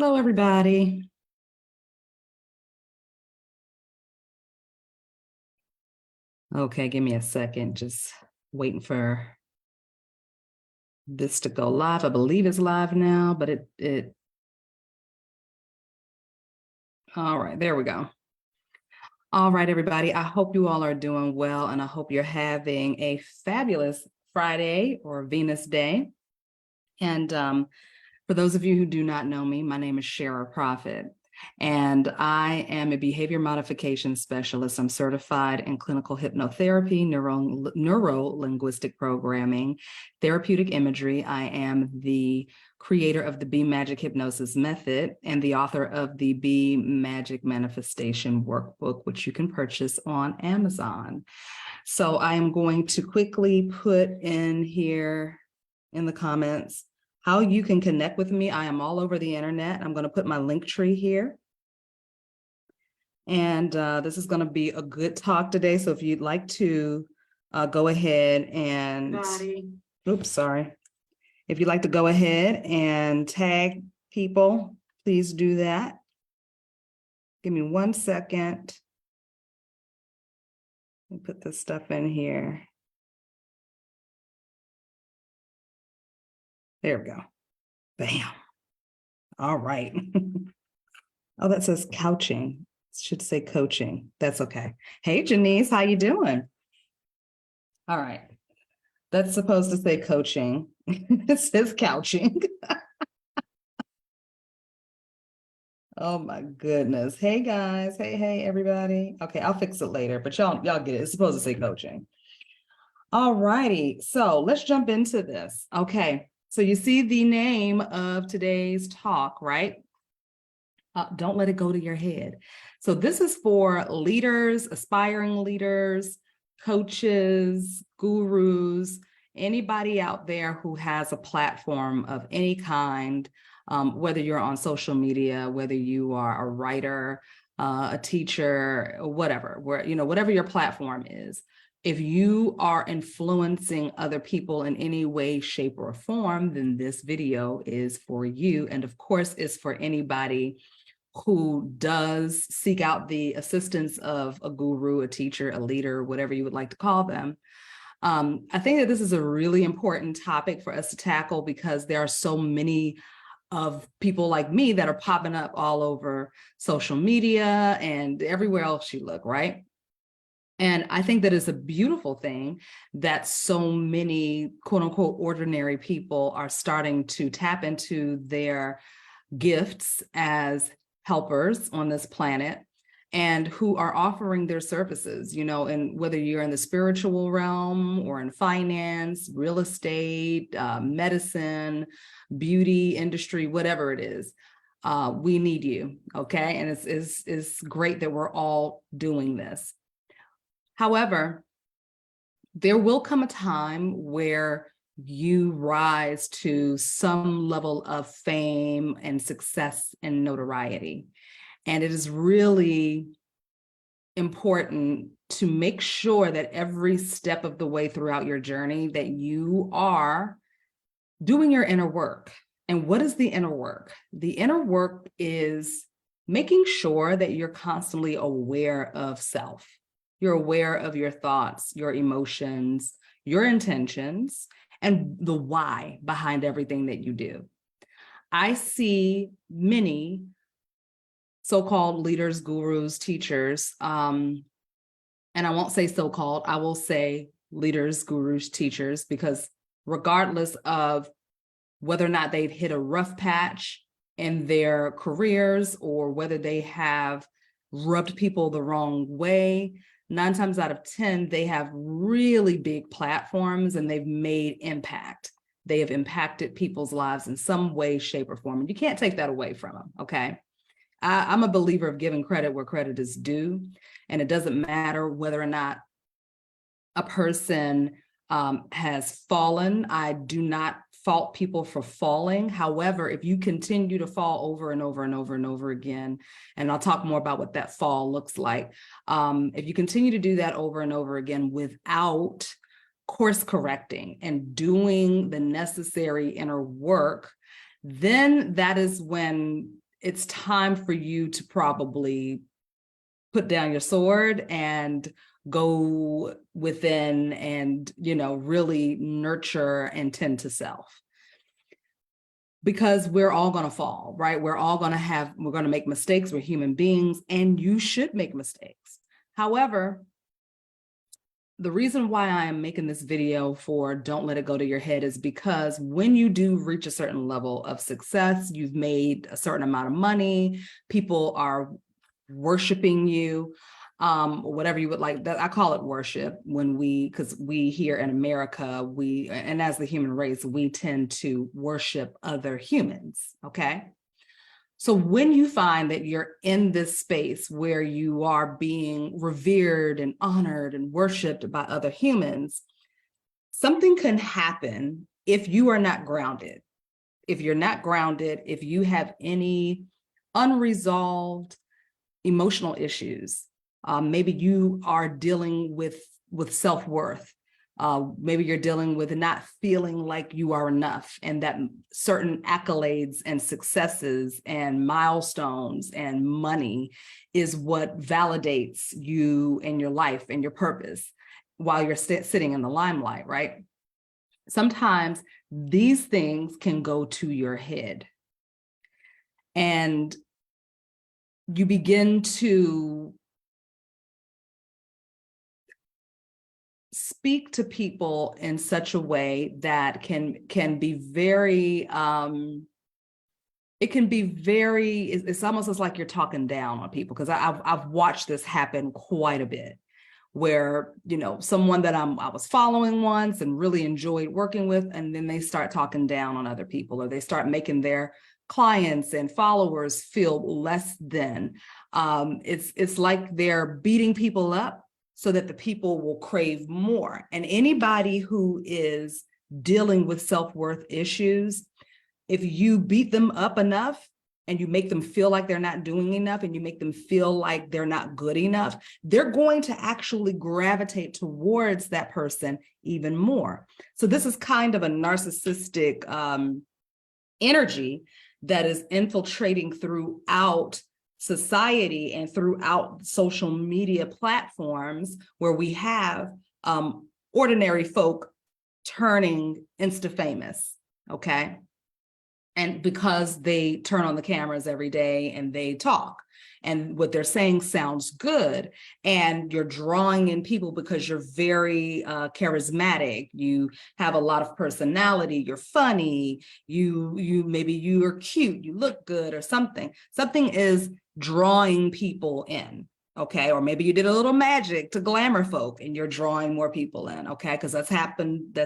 Hello, everybody. Okay, give me a second. Just waiting for this to go live. I believe it's live now, but all right, there we go. All right, everybody. I hope you all are doing well, and I hope you're having a fabulous Friday or Venus Day. And for those of you who do not know me, my name is Shara Prophet, and I am a behavior modification specialist. I'm certified in clinical hypnotherapy, neuro-linguistic programming, therapeutic imagery. I am the creator of the Be Magic Hypnosis Method and the author of the Be Magic Manifestation Workbook, which you can purchase on Amazon. So I am going to quickly put in here in the comments how you can connect with me. I am all over the internet. I'm going to put my link tree here. And this is going to be a good talk today. So if you'd like to go ahead and, oops, sorry. If you'd like to go ahead and tag people, please do that. Give me 1 second. Let me put this stuff in here. There we go. Bam. All right. Oh, that says couching. It should say coaching. That's okay. Hey, Janice, how you doing? All right. That's supposed to say coaching. It says couching. Oh my goodness. Hey guys. Hey, everybody. Okay, I'll fix it later, but y'all get it. It's supposed to say coaching. All righty. So let's jump into this. Okay. So you see the name of today's talk, right? Don't let it go to your head. So this is for leaders, aspiring leaders, coaches, gurus, anybody out there who has a platform of any kind, whether you're on social media, whether you are a writer, a teacher, whatever, whatever your platform is. If you are influencing other people in any way, shape, or form, then this video is for you. And of course, it's for anybody who does seek out the assistance of a guru, a teacher, a leader, whatever you would like to call them. I think that this is a really important topic for us to tackle because there are so many of people like me that are popping up all over social media and everywhere else you look, right? And I think that it's a beautiful thing that so many quote unquote ordinary people are starting to tap into their gifts as helpers on this planet and who are offering their services, and whether you're in the spiritual realm or in finance, real estate, medicine, beauty industry, whatever it is, we need you, okay? And it's great that we're all doing this. However, there will come a time where you rise to some level of fame and success and notoriety. And it is really important to make sure that every step of the way throughout your journey that you are doing your inner work. And what is the inner work? The inner work is making sure that you're constantly aware of self. You're aware of your thoughts, your emotions, your intentions, and the why behind everything that you do. I see many so-called leaders, gurus, teachers, and I won't say so-called, I will say leaders, gurus, teachers, because regardless of whether or not they've hit a rough patch in their careers or whether they have rubbed people the wrong way, 9 times out of 10, they have really big platforms and they've made impact. They have impacted people's lives in some way, shape, or form. And you can't take that away from them, okay? I'm a believer of giving credit where credit is due. And it doesn't matter whether or not a person has fallen. I do not fault people for falling. However, if you continue to fall over and over and over and over again, and I'll talk more about what that fall looks like, if you continue to do that over and over again without course correcting and doing the necessary inner work, then that is when it's time for you to probably put down your sword and go within and, really nurture and tend to self. Because we're all going to fall, right? We're going to make mistakes. We're human beings, and you should make mistakes. However, the reason why I am making this video for Don't Let It Go to Your Head is because when you do reach a certain level of success, you've made a certain amount of money, people are worshiping you, whatever you would like. That I call it worship because we here in America, and as the human race, we tend to worship other humans, okay? So when you find that you're in this space where you are being revered and honored and worshiped by other humans, something can happen if you are not grounded. If you're not grounded, if you have any unresolved emotional issues, maybe you are dealing with self-worth. Maybe you're dealing with not feeling like you are enough, and that certain accolades and successes and milestones and money is what validates you and your life and your purpose while you're sitting in the limelight, right? Sometimes these things can go to your head, and you begin to speak to people in such a way that can be very it's almost as like you're talking down on people, because I've watched this happen quite a bit, where someone that I was following once and really enjoyed working with, and then they start talking down on other people, or they start making their clients and followers feel less than. It's like they're beating people up so that the people will crave more. And anybody who is dealing with self-worth issues, if you beat them up enough and you make them feel like they're not doing enough, and you make them feel like they're not good enough, they're going to actually gravitate towards that person even more. So this is kind of a narcissistic energy that is infiltrating throughout society and throughout social media platforms, where we have ordinary folk turning Insta-famous, okay? And because they turn on the cameras every day and they talk, and what they're saying sounds good, and you're drawing in people because you're very charismatic, you have a lot of personality, you're funny, maybe you are cute, you look good, or something is drawing people in, okay? Or maybe you did a little magic to glamour folk and you're drawing more people in, okay? Because that's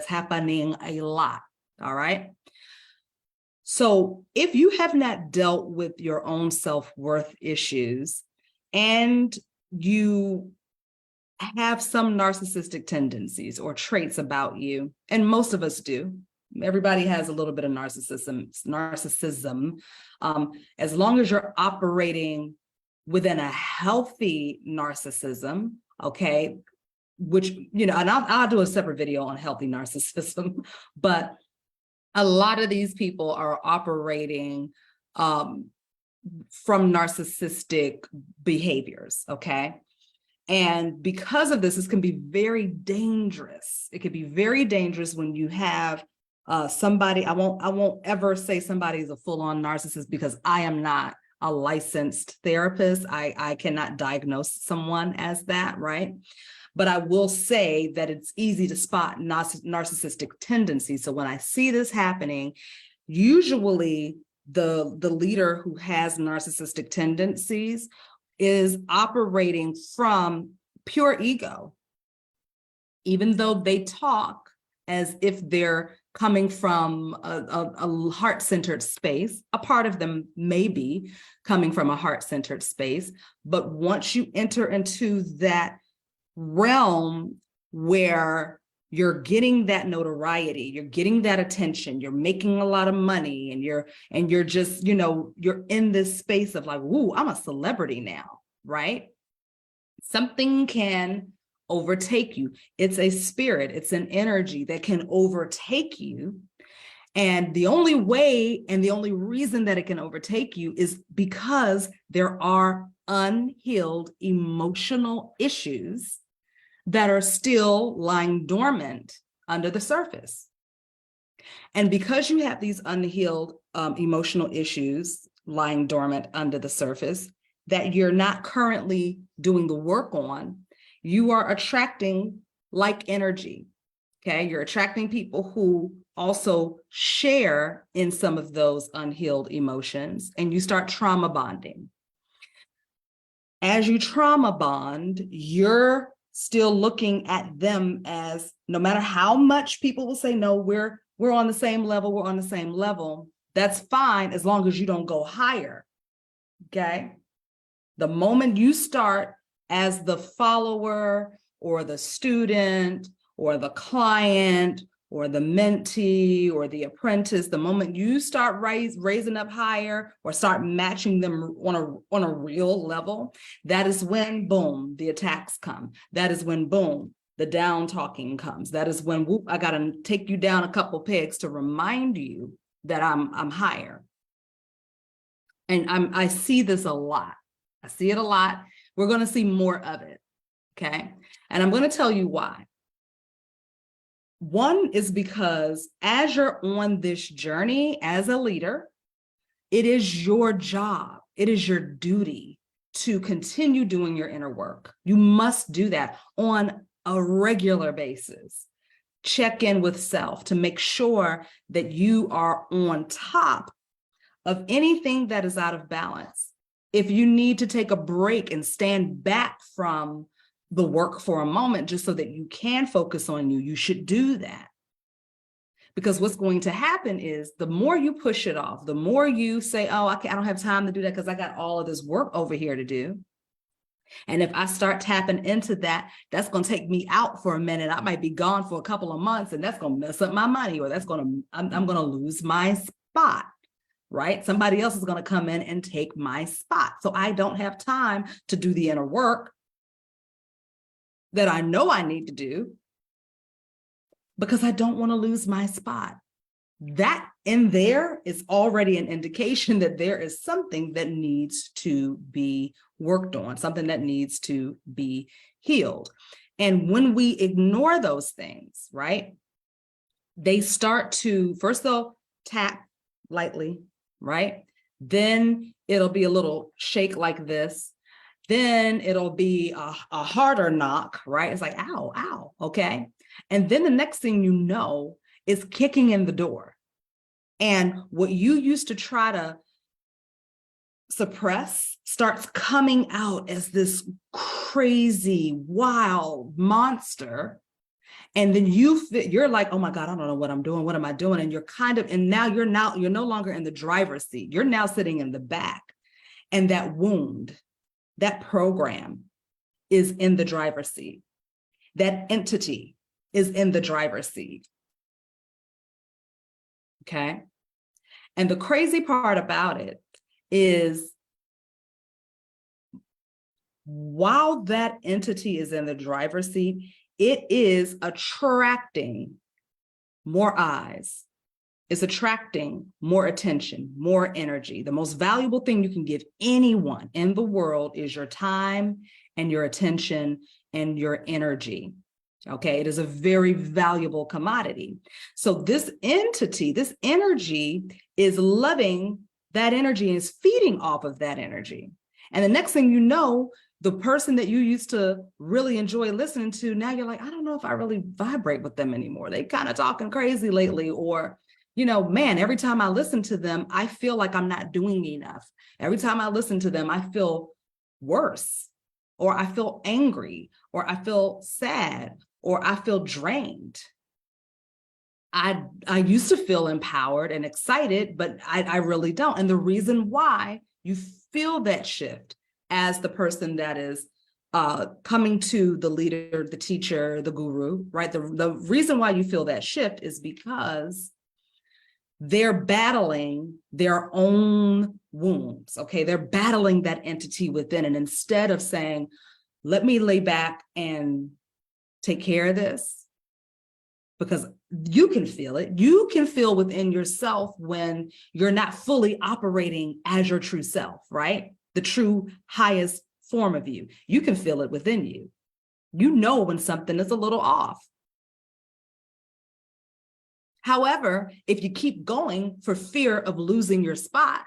happening a lot, all right? So if you have not dealt with your own self-worth issues, and you have some narcissistic tendencies or traits about you, and most of us do, everybody has a little bit of narcissism. As long as you're operating within a healthy narcissism, okay, which, and I'll do a separate video on healthy narcissism, but a lot of these people are operating from narcissistic behaviors, okay? And because of this can be very dangerous. It can be very dangerous when you have somebody. I won't ever say somebody is a full-on narcissist, because I am not a licensed therapist. I cannot diagnose someone as that, right? But I will say that it's easy to spot narcissistic tendencies. So when I see this happening, usually the leader who has narcissistic tendencies is operating from pure ego, even though they talk as if they're coming from a heart-centered space. A part of them may be coming from a heart-centered space, but once you enter into that realm where you're getting that notoriety, you're getting that attention, you're making a lot of money, and you're just, you're in this space of like, ooh, I'm a celebrity now, right? Something can overtake you. It's a spirit, it's an energy that can overtake you. And the only way and the only reason that it can overtake you is because there are unhealed emotional issues that are still lying dormant under the surface. And because you have these unhealed emotional issues lying dormant under the surface that you're not currently doing the work on, you are attracting like energy. Okay, you're attracting people who also share in some of those unhealed emotions, and you start trauma bonding. As you trauma bond, you're still looking at them as, no matter how much people will say, no, we're on the same level, we're on the same level. That's fine as long as you don't go higher. Okay. The moment you start as the follower or the student or the client or the mentee or the apprentice, the moment you start raising up higher or start matching them on a real level, that is when, boom, the attacks come. That is when, boom, the down talking comes. That is when, whoop, I got to take you down a couple pegs to remind you that I'm higher. And I see this a lot. I see it a lot. We're going to see more of it. Okay. And I'm going to tell you why. One is because as you're on this journey as a leader, it is your job, it is your duty to continue doing your inner work. You must do that on a regular basis. Check in with self to make sure that you are on top of anything that is out of balance. If you need to take a break and stand back from the work for a moment just so that you can focus on you, you should do that. Because what's going to happen is the more you push it off, the more you say, oh, I don't have time to do that because I got all of this work over here to do. And if I start tapping into that, that's going to take me out for a minute. I might be gone for a couple of months and that's going to mess up my money, or I'm going to lose my spot, right? Somebody else is going to come in and take my spot. So I don't have time to do the inner work that I know I need to do because I don't want to lose my spot. That in there is already an indication that there is something that needs to be worked on, something that needs to be healed. And when we ignore those things, right, they start to, first they'll tap lightly, right? Then it'll be a little shake like this. Then it'll be a harder knock, right? It's like, ow, ow, okay. And then the next thing you know is kicking in the door. And what you used to try to suppress starts coming out as this crazy, wild monster. And then you're like, oh my God, I don't know what I'm doing. What am I doing? And now you're no longer in the driver's seat. You're now sitting in the back. And that wound, that program is in the driver's seat. That entity is in the driver's seat. Okay. And the crazy part about it is while that entity is in the driver's seat, it is attracting more eyes. It's attracting more attention, more energy. The most valuable thing you can give anyone in the world is your time and your attention and your energy. Okay, it is a very valuable commodity. So this entity, this energy is loving that energy and is feeding off of that energy. And the next thing you know, the person that you used to really enjoy listening to, now you're like, I don't know if I really vibrate with them anymore. They kind of talking crazy lately, or, you know, man, every time I listen to them, I feel like I'm not doing enough. Every time I listen to them, I feel worse, or I feel angry, or I feel sad, or I feel drained. I used to feel empowered and excited, but I really don't. And the reason why you feel that shift as the person that is coming to the leader, the teacher, the guru, right? The reason why you feel that shift is because they're battling their own wounds, okay? They're battling that entity within. And instead of saying, let me lay back and take care of this, because you can feel it. You can feel within yourself when you're not fully operating as your true self, right? The true highest form of you. You can feel it within you. You know when something is a little off. However, if you keep going for fear of losing your spot,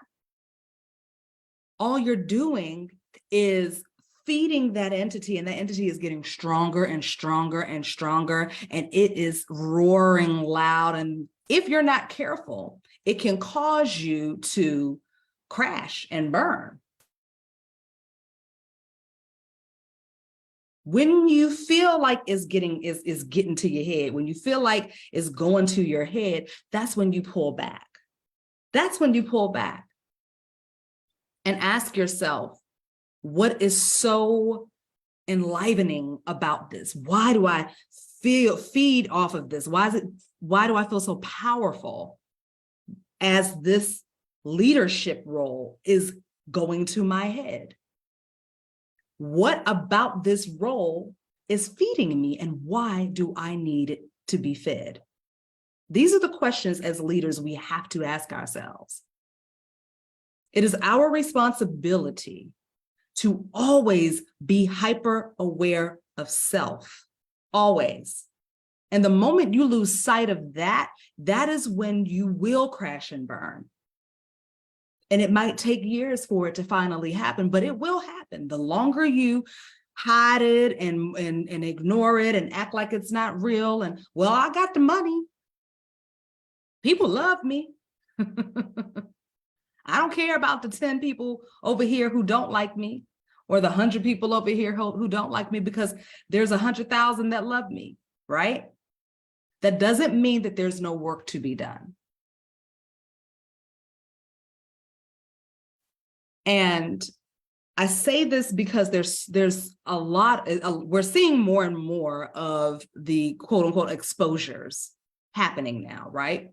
all you're doing is feeding that entity, and that entity is getting stronger and stronger and stronger, and it is roaring loud. And if you're not careful, it can cause you to crash and burn. When you feel like it's getting to your head, when you feel like it's going to your head, that's when you pull back. That's when you pull back and ask yourself, what is so enlivening about this? Why do I feed off of this? Why do I feel so powerful as this leadership role is going to my head? What about this role is feeding me, and why do I need it to be fed? These are the questions as leaders we have to ask ourselves. It is our responsibility to always be hyper aware of self, always. And the moment you lose sight of that, that is when you will crash and burn. And it might take years for it to finally happen, but it will happen. The longer you hide it and ignore it and act like it's not real, and, well, I got the money. People love me. I don't care about the 10 people over here who don't like me, or the 100 people over here who don't like me, because there's 100,000 that love me, right? That doesn't mean that there's no work to be done. And I say this because there's a lot, we're seeing more and more of the quote unquote exposures happening now, right?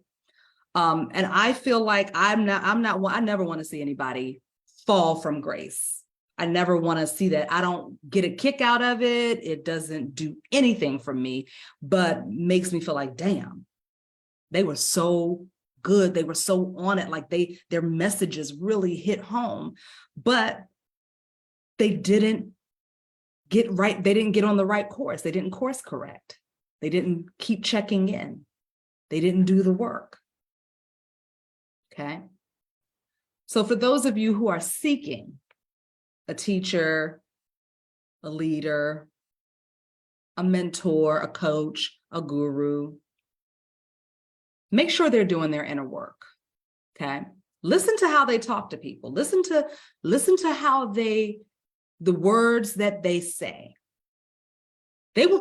And I feel like I never want to see anybody fall from grace. I never want to see that. I don't get a kick out of it. It doesn't do anything for me, but makes me feel like, damn, they were so good. They were so on it. Like their messages really hit home, but they didn't get right. They didn't get on the right course. They didn't course correct. They didn't keep checking in. They didn't do the work. Okay. So for those of you who are seeking a teacher, a leader, a mentor, a coach, a guru, make sure they're doing their inner work. Okay. Listen to how they talk to people. Listen to how the words that they say. People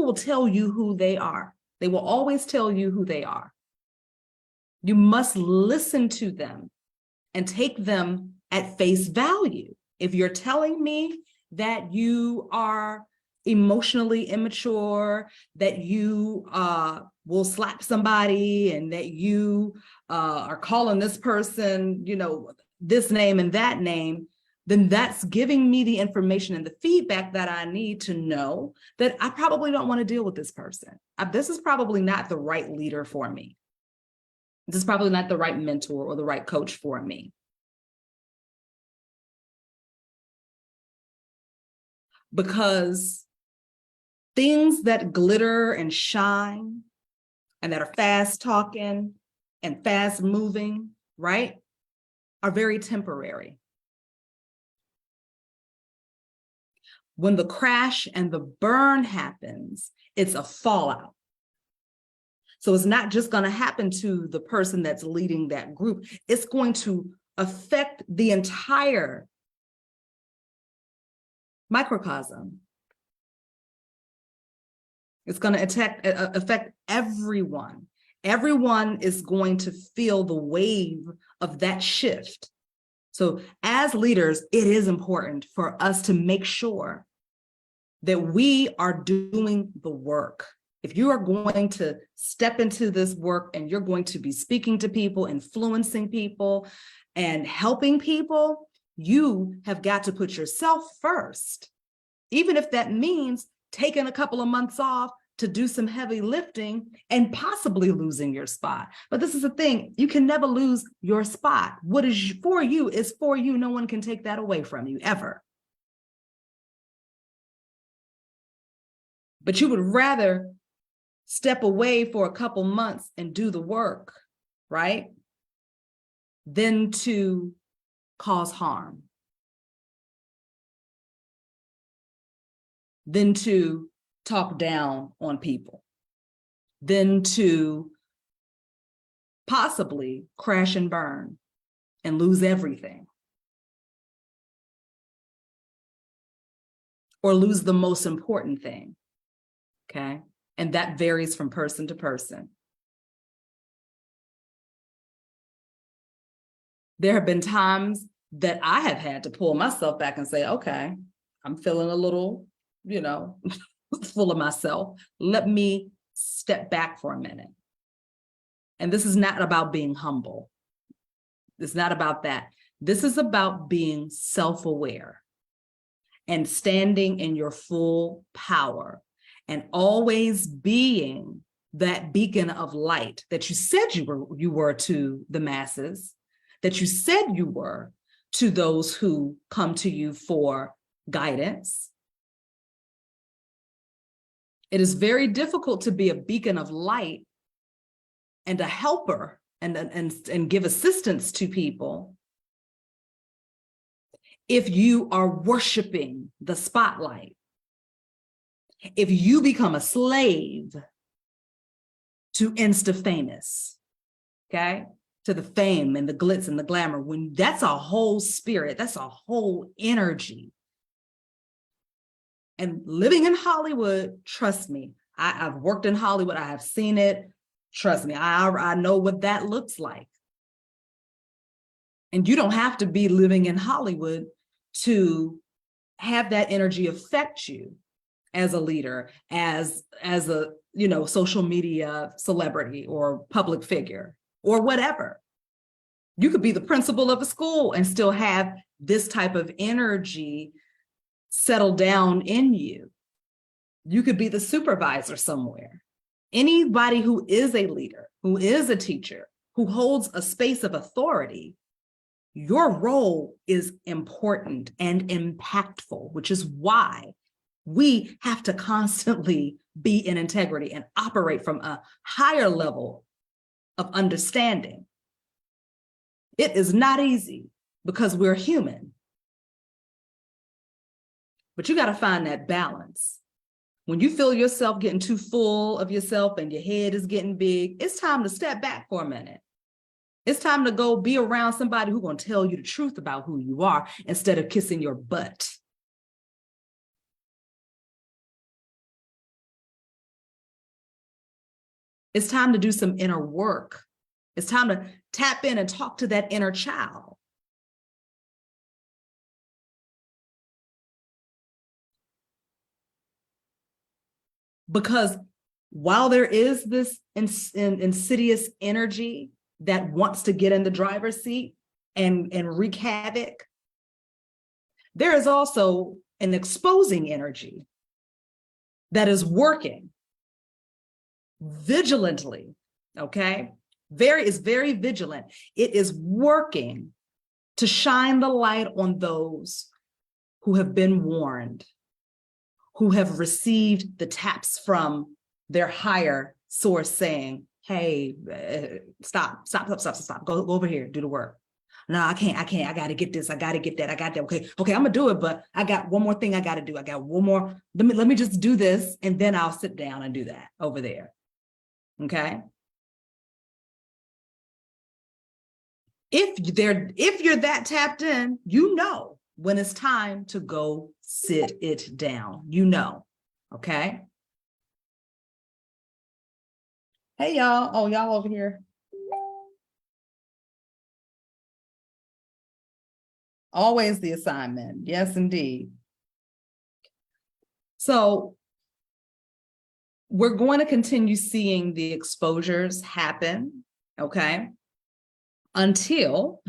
will tell you who they are. They will always tell you who they are. You must listen to them and take them at face value. If you're telling me that you are emotionally immature, that you will slap somebody, and that you are calling this person, this name and that name, then that's giving me the information and the feedback that I need to know that I probably don't want to deal with this person. This is probably not the right leader for me. This is probably not the right mentor or the right coach for me. Because things that glitter and shine and that are fast talking and fast moving, right, are very temporary. When the crash and the burn happens, it's a fallout. So it's not just going to happen to the person that's leading that group. It's going to affect the entire microcosm. It's going to affect everyone. Everyone is going to feel the wave of that shift. So as leaders, it is important for us to make sure that we are doing the work. If you are going to step into this work and you're going to be speaking to people, influencing people, and helping people, you have got to put yourself first. Even if that means taking a couple of months off to do some heavy lifting and possibly losing your spot. But this is the thing, you can never lose your spot. What is for you is for you. No one can take that away from you, ever. But you would rather step away for a couple months and do the work, right? Than to cause harm. Than to talk down on people. Than to possibly crash and burn and lose everything. Or lose the most important thing, okay? And that varies from person to person. There have been times that I have had to pull myself back and say, okay, I'm feeling a little, full of myself. Let me step back for a minute. And this is not about being humble. It's not about that. This is about being self-aware and standing in your full power and always being that beacon of light that you said you were to the masses, that you said you were to those who come to you for guidance. It is very difficult to be a beacon of light and a helper and give assistance to people if you are worshiping the spotlight. If you become a slave to Insta-famous, okay? To the fame and the glitz and the glamour, when that's a whole spirit, that's a whole energy. And living in Hollywood, trust me, I've worked in Hollywood, I have seen it. Trust me, I know what that looks like. And you don't have to be living in Hollywood to have that energy affect you as a leader, as a social media celebrity or public figure or whatever. You could be the principal of a school and still have this type of energy settle down in you. You could be the supervisor somewhere. Anybody who is a leader, who is a teacher, who holds a space of authority, your role is important and impactful, which is why we have to constantly be in integrity and operate from a higher level of understanding. It is not easy because we're human. But you got to find that balance. When you feel yourself getting too full of yourself and your head is getting big, it's time to step back for a minute. It's time to go be around somebody who's going to tell you the truth about who you are instead of kissing your butt. It's time to do some inner work. It's time to tap in and talk to that inner child. Because while there is this insidious energy that wants to get in the driver's seat and wreak havoc, there is also an exposing energy that is working vigilantly, okay? Is very vigilant. It is working to shine the light on those who have been warned, who have received the taps from their higher source saying, hey, stop, go over here, do the work. No, I can't, I gotta get this, I gotta get that, I got that, okay, I'm gonna do it, but I got one more thing I gotta do, I got one more, let me just do this, and then I'll sit down and do that over there, okay? If you're that tapped in, you know when it's time to go sit it down, okay? Hey, y'all. Oh, y'all over here. Always the assignment. Yes, indeed. So we're going to continue seeing the exposures happen, okay? Until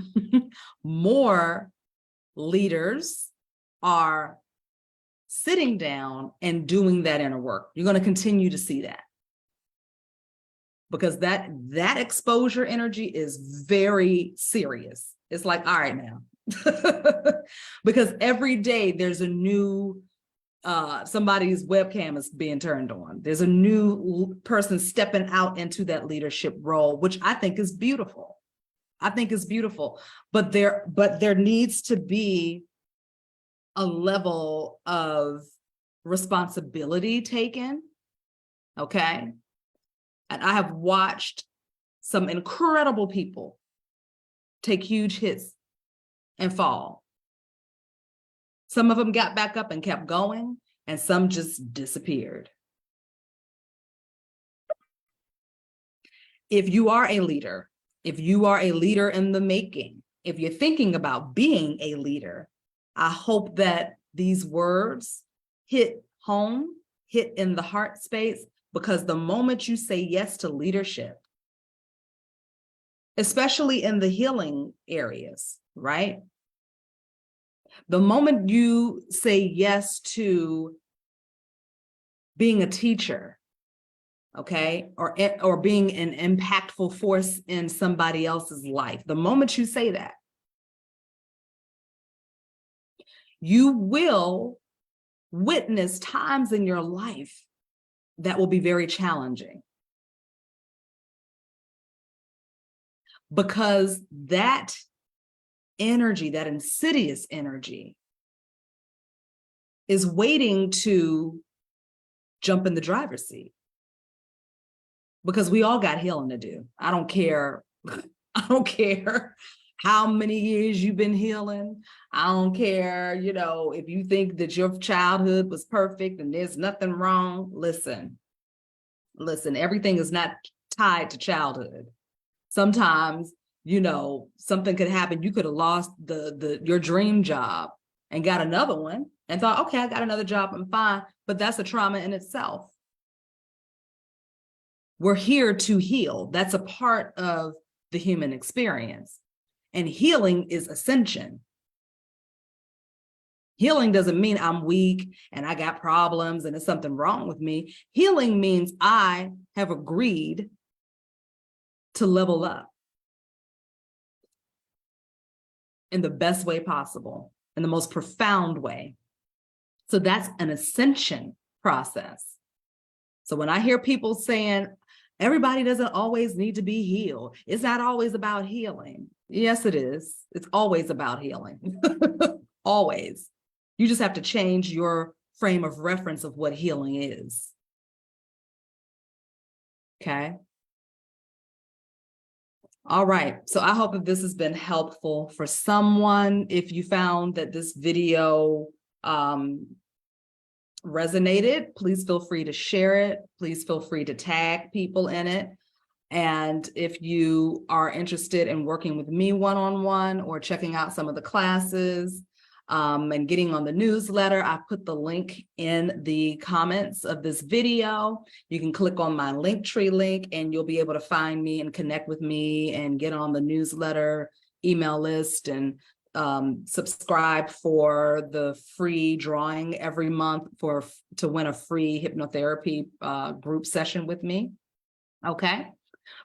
more leaders are sitting down and doing that inner work. You're going to continue to see that. Because that exposure energy is very serious. It's like, all right now. Because every day there's a new somebody's webcam is being turned on. There's a new person stepping out into that leadership role, which I think is beautiful. I think is beautiful. But there needs to be a level of responsibility taken. Okay. And I have watched some incredible people take huge hits and fall. Some of them got back up and kept going, and some just disappeared. If you are a leader, if you are a leader in the making, if you're thinking about being a leader, I hope that these words hit home, hit in the heart space, because the moment you say yes to leadership, especially in the healing areas, right? The moment you say yes to being a teacher, okay, or being an impactful force in somebody else's life, the moment you say that, you will witness times in your life that will be very challenging. Because that energy, that insidious energy, is waiting to jump in the driver's seat. Because we all got healing to do. I don't care. I don't care how many years you've been healing. I don't care, if you think that your childhood was perfect and there's nothing wrong. Listen, everything is not tied to childhood. Sometimes, something could happen. You could have lost your dream job and got another one and thought, okay, I got another job, I'm fine. But that's a trauma in itself. We're here to heal. That's a part of the human experience. And healing is ascension. Healing doesn't mean I'm weak and I got problems and there's something wrong with me. Healing means I have agreed to level up in the best way possible, in the most profound way. So that's an ascension process. So when I hear people saying, everybody doesn't always need to be healed, it's not always about healing. Yes, it is. It's always about healing. Always. You just have to change your frame of reference of what healing is. Okay. All right. So I hope that this has been helpful for someone. If you found that this video resonated, please feel free to share it. Please feel free to tag people in it. And if you are interested in working with me one-on-one or checking out some of the classes and getting on the newsletter, I put the link in the comments of this video. You can click on my Linktree link and you'll be able to find me and connect with me and get on the newsletter email list and subscribe for the free drawing every month to win a free hypnotherapy group session with me. Okay.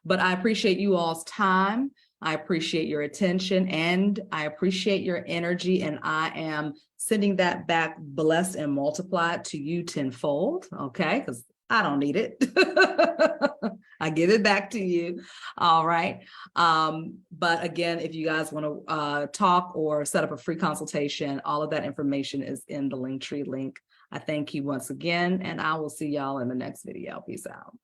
But I appreciate you all's time. I appreciate your attention and I appreciate your energy. And I am sending that back blessed and multiplied to you tenfold. Okay. Because I don't need it. I give it back to you. All right. But again, if you guys want to talk or set up a free consultation, all of that information is in the Linktree link. I thank you once again, and I will see y'all in the next video. Peace out.